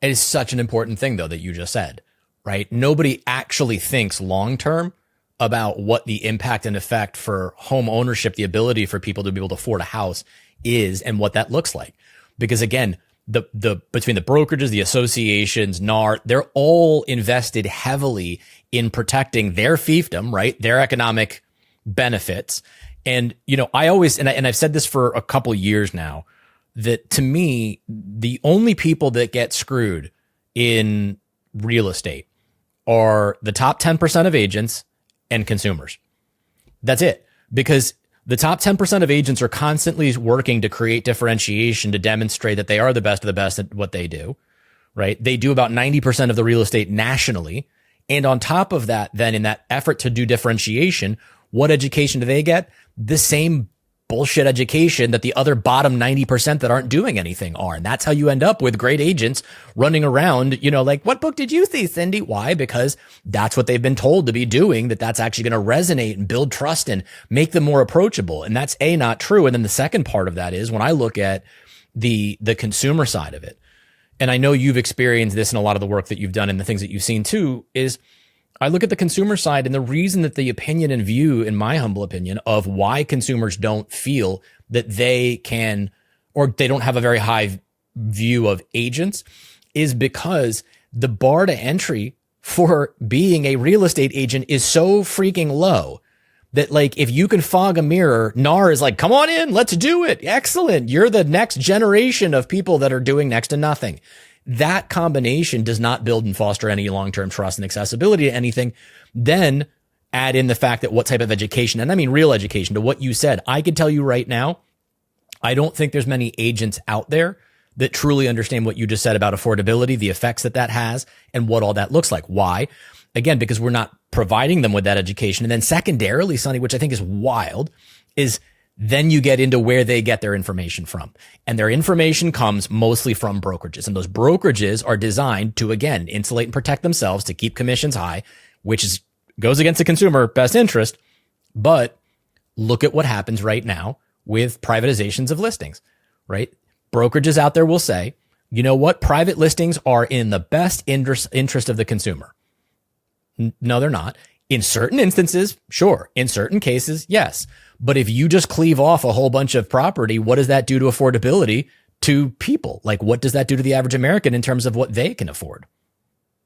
It is such an important thing, though, that you just said, right? Nobody actually thinks long term about what the impact and effect for home ownership, the ability for people to be able to afford a house is and what that looks like. Because again, the between the brokerages, the associations, NAR, they're all invested heavily in protecting their fiefdom, right? Their economic benefits. And, you know, I always, and I've said this for a couple years now, that to me, the only people that get screwed in real estate are the top 10% of agents and consumers. That's it. Because the top 10% of agents are constantly working to create differentiation to demonstrate that they are the best of the best at what they do, right? They do about 90% of the real estate nationally. And on top of that, then in that effort to do differentiation, what education do they get? The same bullshit education that the other bottom 90% that aren't doing anything are. And that's how you end up with great agents running around, you know, like, what book did you see, Cindy? Why? Because that's what they've been told to be doing, that's actually going to resonate and build trust and make them more approachable. And that's not true. And then the second part of that is when I look at the consumer side of it, and I know you've experienced this in a lot of the work that you've done and the things that you've seen too, is I look at the consumer side, and the reason that the opinion and view, in my humble opinion, of why consumers don't feel that they can, or they don't have a very high view of agents, is because the bar to entry for being a real estate agent is so freaking low that, like, if you can fog a mirror, NAR is like, come on in, let's do it. Excellent. You're the next generation of people that are doing next to nothing. That combination does not build and foster any long-term trust and accessibility to anything. Then add in the fact that what type of education, and I mean real education, to what you said. I can tell you right now, I don't think there's many agents out there that truly understand what you just said about affordability, the effects that that has, and what all that looks like. Why? Again, because we're not providing them with that education. And then secondarily, Sonny, which I think is wild, is then you get into where they get their information from. And their information comes mostly from brokerages. And those brokerages are designed to, again, insulate and protect themselves to keep commissions high, which goes against the consumer best interest. But look at what happens right now with privatizations of listings, right? Brokerages out there will say, you know what? Private listings are in the best interest of the consumer. No, they're not. In certain instances, sure. In certain cases, yes. But if you just cleave off a whole bunch of property, what does that do to affordability to people? Like, what does that do to the average American in terms of what they can afford?